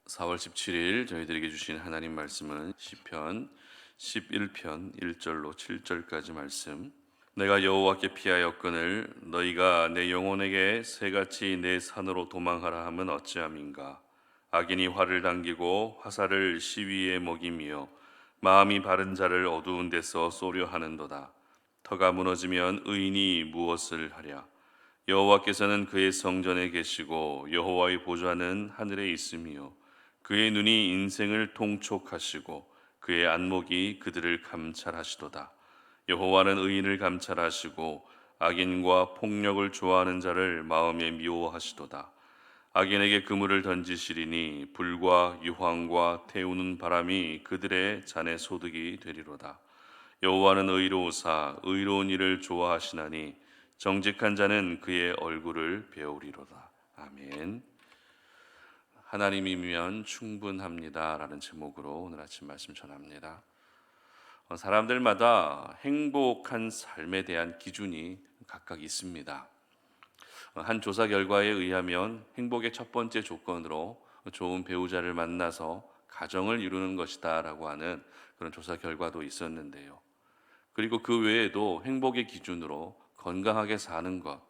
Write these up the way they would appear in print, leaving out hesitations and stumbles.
4월 17일 저희들에게 주신 하나님 말씀은 시편 11편 1절로 7절까지 말씀. 내가 여호와께 피하였거늘 너희가 내 영혼에게 새같이 내 산으로 도망하라 함은 어찌함인가. 악인이 활을 당기고 화살을 시위에 먹이며 마음이 바른 자를 어두운 데서 쏘려 하는도다. 터가 무너지면 의인이 무엇을 하랴. 여호와께서는 그의 성전에 계시고 여호와의 보좌는 하늘에 있으며 그의 눈이 인생을 통촉하시고 그의 안목이 그들을 감찰하시도다. 여호와는 의인을 감찰하시고 악인과 폭력을 좋아하는 자를 마음에 미워하시도다. 악인에게 그물을 던지시리니 불과 유황과 태우는 바람이 그들의 잔의 소득이 되리로다. 여호와는 의로우사 의로운 일을 좋아하시나니 정직한 자는 그의 얼굴을 배우리로다. 아멘. 하나님이면 충분합니다라는 제목으로 오늘 아침 말씀 전합니다. 사람들마다 행복한 삶에 대한 기준이 각각 있습니다. 한 조사 결과에 의하면 행복의 첫 번째 조건으로 좋은 배우자를 만나서 가정을 이루는 것이다라고 하는 그런 조사 결과도 있었는데요. 그리고 그 외에도 행복의 기준으로 건강하게 사는 것,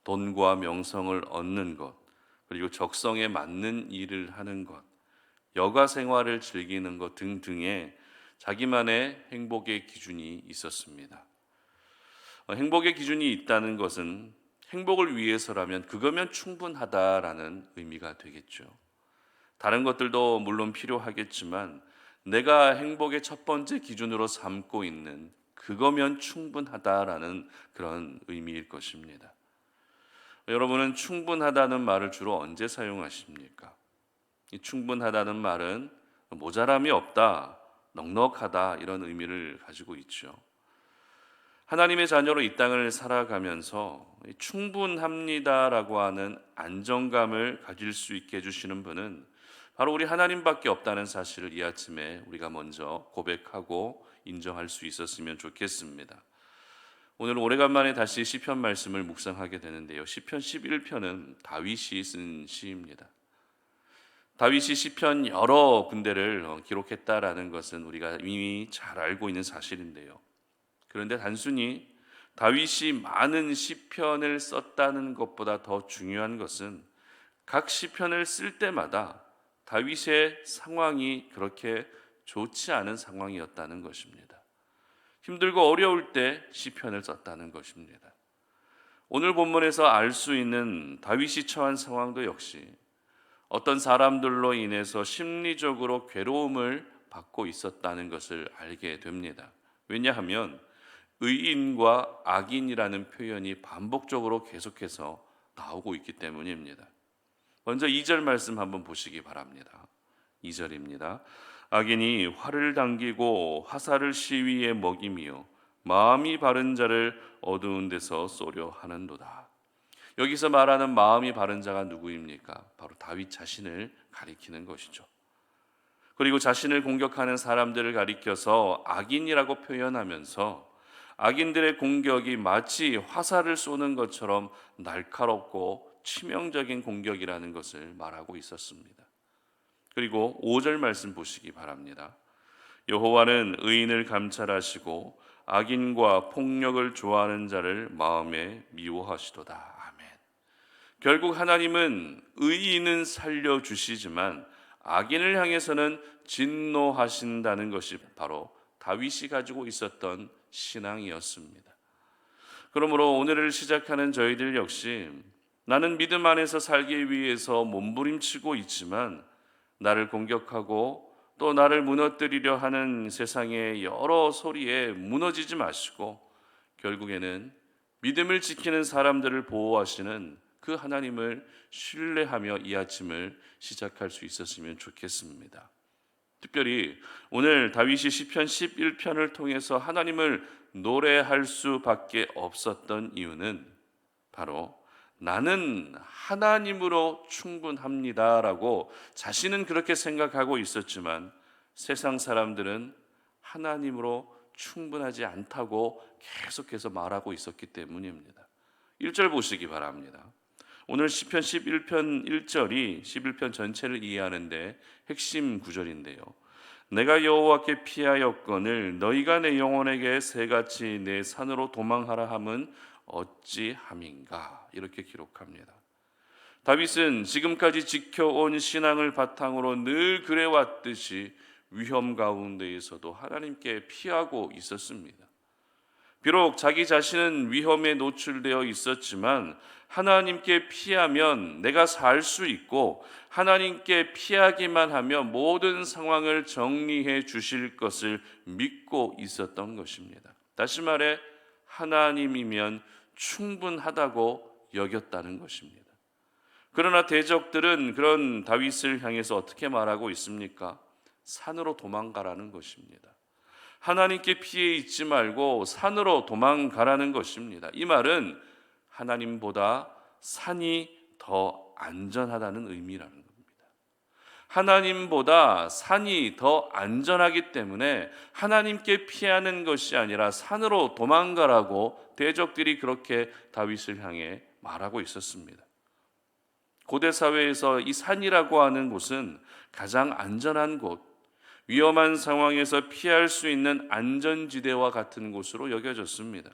돈과 명성을 얻는 것, 그리고 적성에 맞는 일을 하는 것, 여가 생활을 즐기는 것 등등의 자기만의 행복의 기준이 있었습니다. 행복의 기준이 있다는 것은 행복을 위해서라면 그거면 충분하다라는 의미가 되겠죠. 다른 것들도 물론 필요하겠지만 내가 행복의 첫 번째 기준으로 삼고 있는 그거면 충분하다라는 그런 의미일 것입니다. 여러분은 충분하다는 말을 주로 언제 사용하십니까? 이 충분하다는 말은 모자람이 없다, 넉넉하다 이런 의미를 가지고 있죠. 하나님의 자녀로 이 땅을 살아가면서 충분합니다라고 하는 안정감을 가질 수 있게 해주시는 분은 바로 우리 하나님밖에 없다는 사실을 이 아침에 우리가 먼저 고백하고 인정할 수 있었으면 좋겠습니다. 오늘 오래간만에 다시 시편 말씀을 묵상하게 되는데요. 시편 11편은 다윗이 쓴 시입니다. 다윗이 시편 여러 군데를 기록했다라는 것은 우리가 이미 잘 알고 있는 사실인데요. 그런데 단순히 다윗이 많은 시편을 썼다는 것보다 더 중요한 것은 각 시편을 쓸 때마다 다윗의 상황이 그렇게 좋지 않은 상황이었다는 것입니다. 힘들고 어려울 때 시편을 썼다는 것입니다. 오늘 본문에서 알 수 있는 다윗이 처한 상황도 역시 어떤 사람들로 인해서 심리적으로 괴로움을 받고 있었다는 것을 알게 됩니다. 왜냐하면 의인과 악인이라는 표현이 반복적으로 계속해서 나오고 있기 때문입니다. 먼저 2절 말씀 한번 보시기 바랍니다. 2절입니다. 악인이 활을 당기고 화살을 시위에 먹이며 마음이 바른 자를 어두운 데서 쏘려 하는도다. 여기서 말하는 마음이 바른 자가 누구입니까? 바로 다윗 자신을 가리키는 것이죠. 그리고 자신을 공격하는 사람들을 가리켜서 악인이라고 표현하면서 악인들의 공격이 마치 화살을 쏘는 것처럼 날카롭고 치명적인 공격이라는 것을 말하고 있었습니다. 그리고 5절 말씀 보시기 바랍니다. 여호와는 의인을 감찰하시고 악인과 폭력을 좋아하는 자를 마음에 미워하시도다. 아멘. 결국 하나님은 의인은 살려주시지만 악인을 향해서는 진노하신다는 것이 바로 다윗이 가지고 있었던 신앙이었습니다. 그러므로 오늘을 시작하는 저희들 역시 나는 믿음 안에서 살기 위해서 몸부림치고 있지만 나를 공격하고 또 나를 무너뜨리려 하는 세상의 여러 소리에 무너지지 마시고 결국에는 믿음을 지키는 사람들을 보호하시는 그 하나님을 신뢰하며 이 아침을 시작할 수 있었으면 좋겠습니다. 특별히 오늘 다윗이 시편 11편을 통해서 하나님을 노래할 수밖에 없었던 이유는 바로 나는 하나님으로 충분합니다라고 자신은 그렇게 생각하고 있었지만 세상 사람들은 하나님으로 충분하지 않다고 계속해서 말하고 있었기 때문입니다. 1절 보시기 바랍니다. 오늘 시편 11편 1절이 11편 전체를 이해하는데 핵심 구절인데요. 내가 여호와께 피하였거늘 너희가 내 영혼에게 새같이 내 산으로 도망하라 함은 어찌함인가, 이렇게 기록합니다. 다윗은 지금까지 지켜온 신앙을 바탕으로 늘 그래왔듯이 위험 가운데에서도 하나님께 피하고 있었습니다. 비록 자기 자신은 위험에 노출되어 있었지만 하나님께 피하면 내가 살 수 있고, 하나님께 피하기만 하면 모든 상황을 정리해 주실 것을 믿고 있었던 것입니다. 다시 말해 하나님이면 충분하다고 여겼다는 것입니다. 그러나 대적들은 그런 다윗을 향해서 어떻게 말하고 있습니까? 산으로 도망가라는 것입니다. 하나님께 피해 있지 말고 산으로 도망가라는 것입니다. 이 말은 하나님보다 산이 더 안전하다는 의미라는 겁니다. 하나님보다 산이 더 안전하기 때문에 하나님께 피하는 것이 아니라 산으로 도망가라고 대적들이 그렇게 다윗을 향해 말하고 있었습니다. 고대 사회에서 이 산이라고 하는 곳은 가장 안전한 곳, 위험한 상황에서 피할 수 있는 안전지대와 같은 곳으로 여겨졌습니다.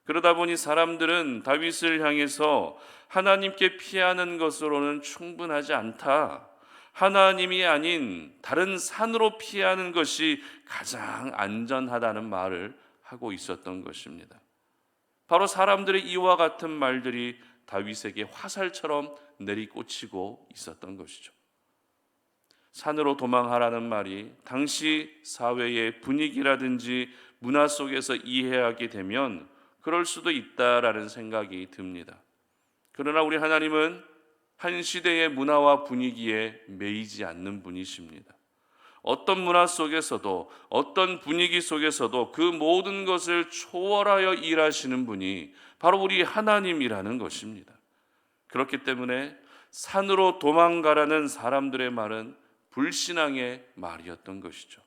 그러다 보니 사람들은 다윗을 향해서 하나님께 피하는 것으로는 충분하지 않다, 하나님이 아닌 다른 산으로 피하는 것이 가장 안전하다는 말을 하고 있었던 것입니다. 바로 사람들의 이와 같은 말들이 다윗에게 화살처럼 내리꽂히고 있었던 것이죠. 산으로 도망하라는 말이 당시 사회의 분위기라든지 문화 속에서 이해하게 되면 그럴 수도 있다라는 생각이 듭니다. 그러나 우리 하나님은 한 시대의 문화와 분위기에 매이지 않는 분이십니다. 어떤 문화 속에서도 어떤 분위기 속에서도 그 모든 것을 초월하여 일하시는 분이 바로 우리 하나님이라는 것입니다. 그렇기 때문에 산으로 도망가라는 사람들의 말은 불신앙의 말이었던 것이죠.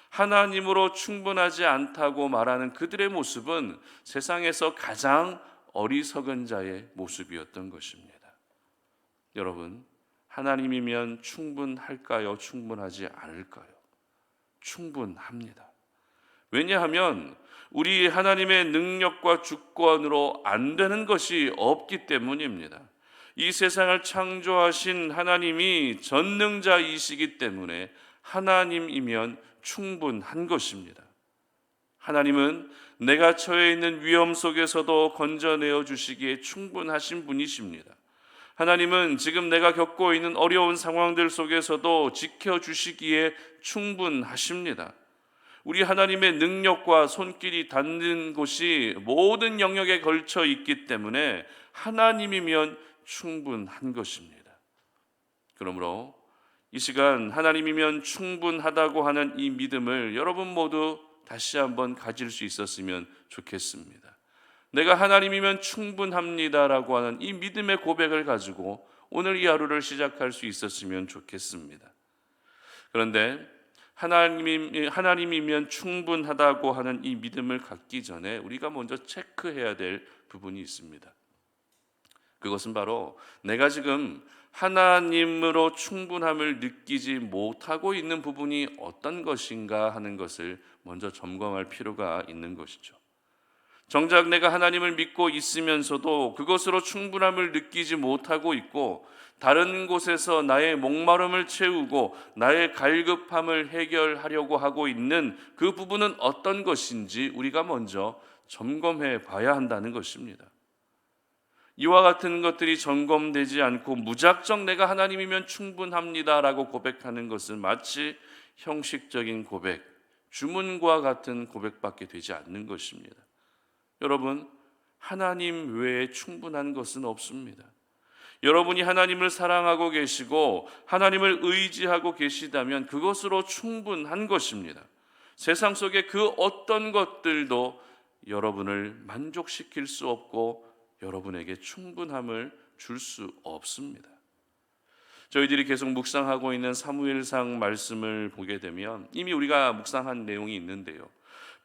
하나님으로 충분하지 않다고 말하는 그들의 모습은 세상에서 가장 어리석은 자의 모습이었던 것입니다. 여러분, 하나님이면 충분할까요? 충분하지 않을까요? 충분합니다. 왜냐하면 우리 하나님의 능력과 주권으로 안 되는 것이 없기 때문입니다. 이 세상을 창조하신 하나님이 전능자이시기 때문에 하나님이면 충분한 것입니다. 하나님은 내가 처해 있는 위험 속에서도 건져내어 주시기에 충분하신 분이십니다. 하나님은 지금 내가 겪고 있는 어려운 상황들 속에서도 지켜주시기에 충분하십니다. 우리 하나님의 능력과 손길이 닿는 곳이 모든 영역에 걸쳐 있기 때문에 하나님이면 충분한 것입니다. 그러므로 이 시간 하나님이면 충분하다고 하는 이 믿음을 여러분 모두 다시 한번 가질 수 있었으면 좋겠습니다. 내가 하나님이면 충분합니다라고 하는 이 믿음의 고백을 가지고 오늘 이 하루를 시작할 수 있었으면 좋겠습니다. 그런데 하나님이면 충분하다고 하는 이 믿음을 갖기 전에 우리가 먼저 체크해야 될 부분이 있습니다. 그것은 바로 내가 지금 하나님으로 충분함을 느끼지 못하고 있는 부분이 어떤 것인가 하는 것을 먼저 점검할 필요가 있는 것이죠. 정작 내가 하나님을 믿고 있으면서도 그것으로 충분함을 느끼지 못하고 있고, 다른 곳에서 나의 목마름을 채우고 나의 갈급함을 해결하려고 하고 있는 그 부분은 어떤 것인지 우리가 먼저 점검해 봐야 한다는 것입니다. 이와 같은 것들이 점검되지 않고 무작정 내가 하나님이면 충분합니다라고 고백하는 것은 마치 형식적인 고백, 주문과 같은 고백밖에 되지 않는 것입니다. 여러분, 하나님 외에 충분한 것은 없습니다. 여러분이 하나님을 사랑하고 계시고 하나님을 의지하고 계시다면 그것으로 충분한 것입니다. 세상 속의 그 어떤 것들도 여러분을 만족시킬 수 없고 여러분에게 충분함을 줄 수 없습니다. 저희들이 계속 묵상하고 있는 사무엘상 말씀을 보게 되면 이미 우리가 묵상한 내용이 있는데요,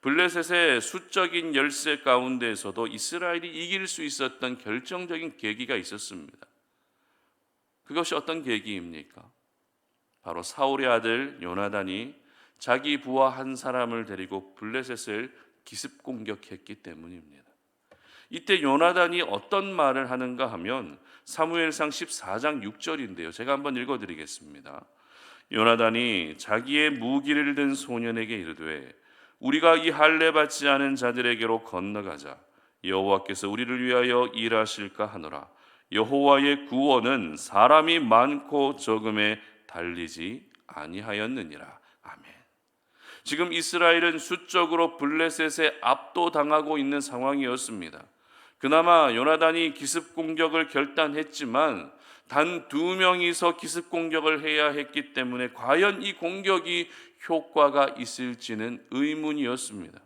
블레셋의 수적인 열세 가운데에서도 이스라엘이 이길 수 있었던 결정적인 계기가 있었습니다. 그것이 어떤 계기입니까? 바로 사울의 아들 요나단이 자기 부하 한 사람을 데리고 블레셋을 기습 공격했기 때문입니다. 이때 요나단이 어떤 말을 하는가 하면 사무엘상 14장 6절인데요. 제가 한번 읽어드리겠습니다. 요나단이 자기의 무기를 든 소년에게 이르되 우리가 이 할례 받지 않은 자들에게로 건너가자. 여호와께서 우리를 위하여 일하실까 하노라. 여호와의 구원은 사람이 많고 적음에 달리지 아니하였느니라. 아멘. 지금 이스라엘은 수적으로 블레셋에 압도당하고 있는 상황이었습니다. 그나마 요나단이 기습 공격을 결단했지만 단 2명이서 기습 공격을 해야 했기 때문에 과연 이 공격이 효과가 있을지는 의문이었습니다.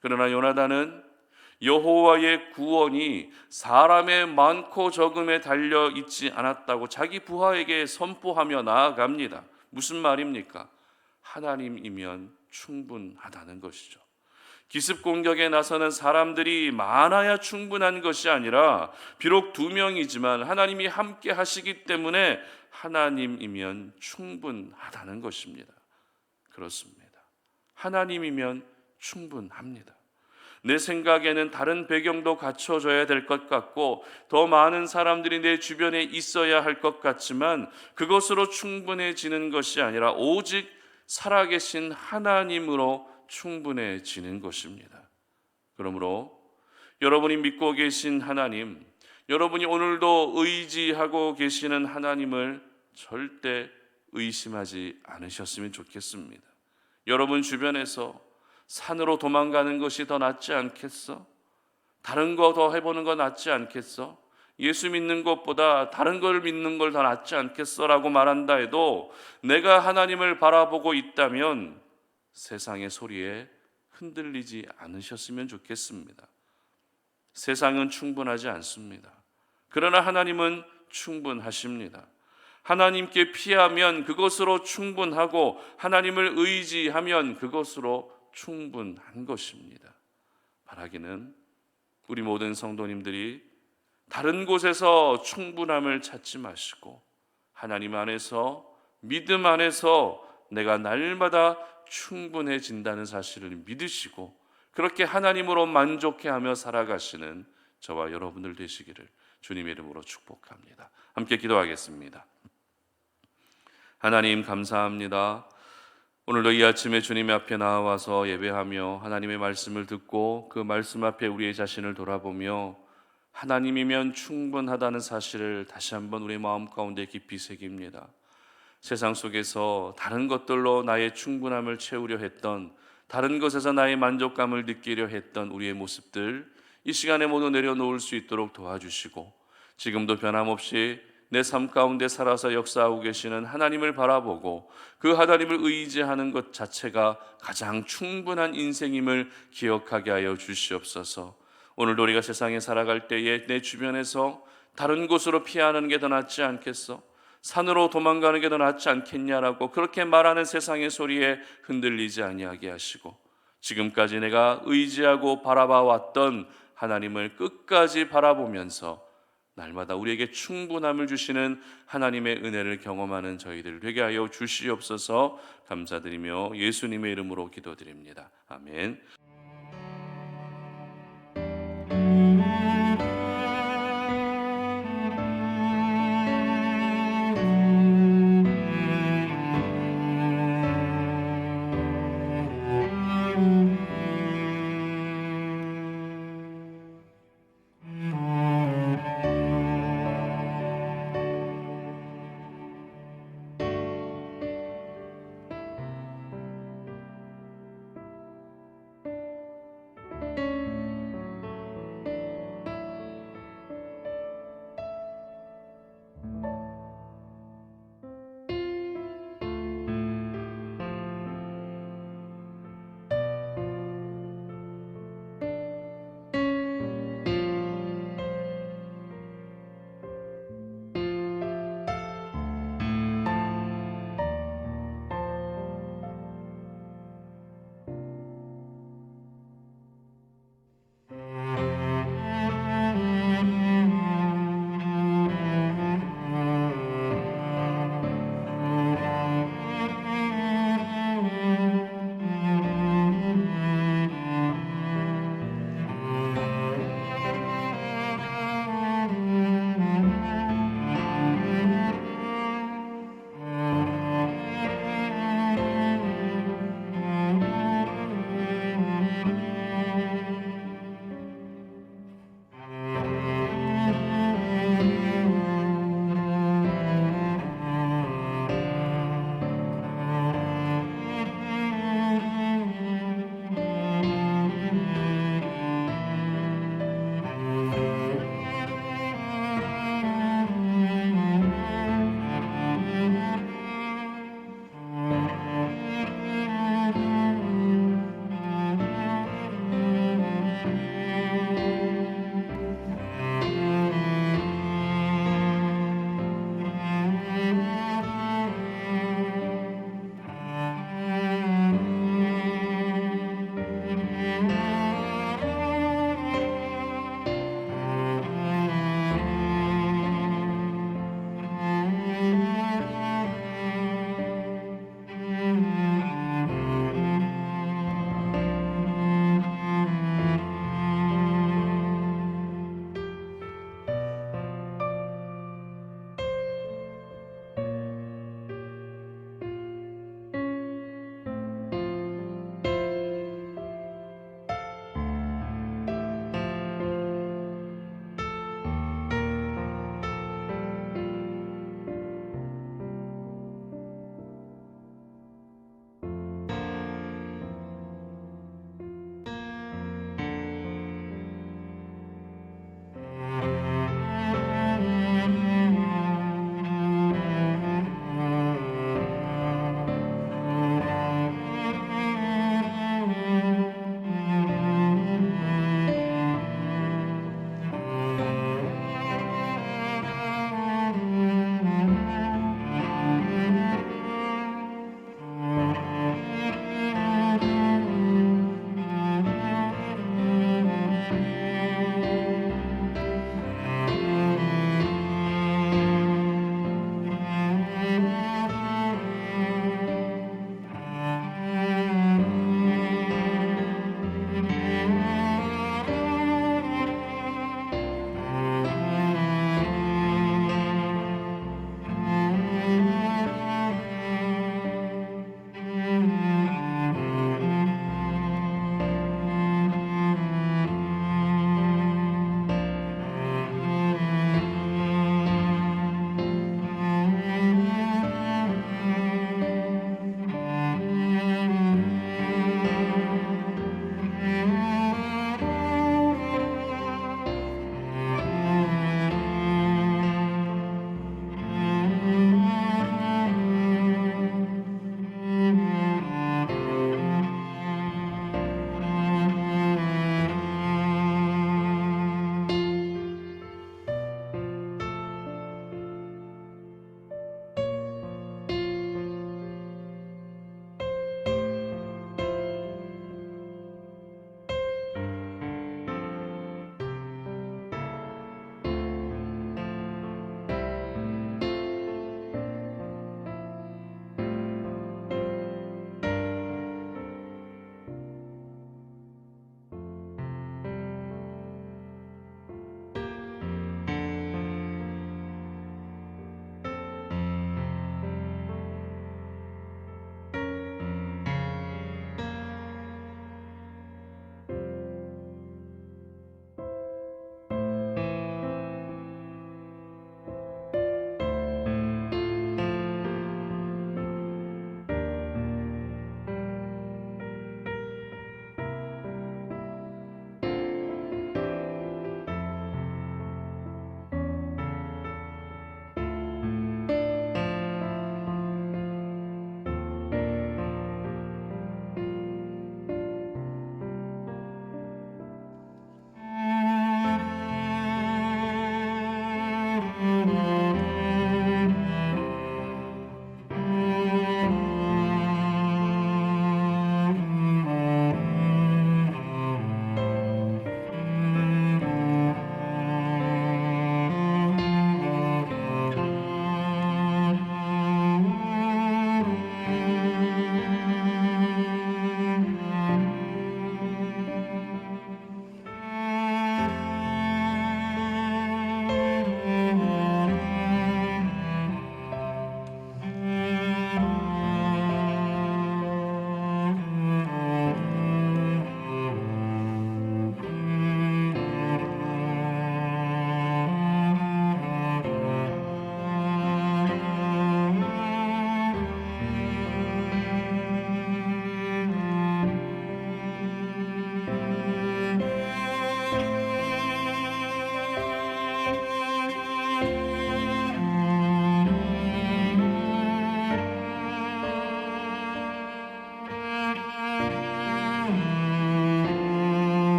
그러나 요나단은 여호와의 구원이 사람의 많고 적음에 달려 있지 않았다고 자기 부하에게 선포하며 나아갑니다. 무슨 말입니까? 하나님이면 충분하다는 것이죠. 기습 공격에 나서는 사람들이 많아야 충분한 것이 아니라 비록 2명이지만 하나님이 함께 하시기 때문에 하나님이면 충분하다는 것입니다. 그렇습니다. 하나님이면 충분합니다. 내 생각에는 다른 배경도 갖춰져야 될 것 같고 더 많은 사람들이 내 주변에 있어야 할 것 같지만 그것으로 충분해지는 것이 아니라 오직 살아계신 하나님으로 충분해지는 것입니다. 그러므로 여러분이 믿고 계신 하나님, 여러분이 오늘도 의지하고 계시는 하나님을 절대 의심하지 않으셨으면 좋겠습니다. 여러분 주변에서 산으로 도망가는 것이 더 낫지 않겠어? 다른 거 더 해보는 거 낫지 않겠어? 예수 믿는 것보다 다른 걸 믿는 걸 더 낫지 않겠어? 라고 말한다 해도 내가 하나님을 바라보고 있다면 세상의 소리에 흔들리지 않으셨으면 좋겠습니다. 세상은 충분하지 않습니다. 그러나 하나님은 충분하십니다. 하나님께 피하면 그것으로 충분하고 하나님을 의지하면 그것으로 충분한 것입니다. 바라기는 우리 모든 성도님들이 다른 곳에서 충분함을 찾지 마시고 하나님 안에서 믿음 안에서 내가 날마다 충분해진다는 사실을 믿으시고 그렇게 하나님으로 만족해하며 살아가시는 저와 여러분들 되시기를 주님의 이름으로 축복합니다. 함께 기도하겠습니다. 하나님 감사합니다. 오늘도 이 아침에 주님의 앞에 나와서 예배하며 하나님의 말씀을 듣고 그 말씀 앞에 우리의 자신을 돌아보며 하나님이면 충분하다는 사실을 다시 한번 우리의 마음 가운데 깊이 새깁니다. 세상 속에서 다른 것들로 나의 충분함을 채우려 했던, 다른 것에서 나의 만족감을 느끼려 했던 우리의 모습들 이 시간에 모두 내려놓을 수 있도록 도와주시고 지금도 변함없이 내 삶 가운데 살아서 역사하고 계시는 하나님을 바라보고 그 하나님을 의지하는 것 자체가 가장 충분한 인생임을 기억하게 하여 주시옵소서. 오늘도 우리가 세상에 살아갈 때에 내 주변에서 다른 곳으로 피하는 게 더 낫지 않겠어? 산으로 도망가는 게 더 낫지 않겠냐라고 그렇게 말하는 세상의 소리에 흔들리지 아니하게 하시고 지금까지 내가 의지하고 바라봐 왔던 하나님을 끝까지 바라보면서 날마다 우리에게 충분함을 주시는 하나님의 은혜를 경험하는 저희들 되게 하여 주시옵소서. 감사드리며 예수님의 이름으로 기도드립니다. 아멘.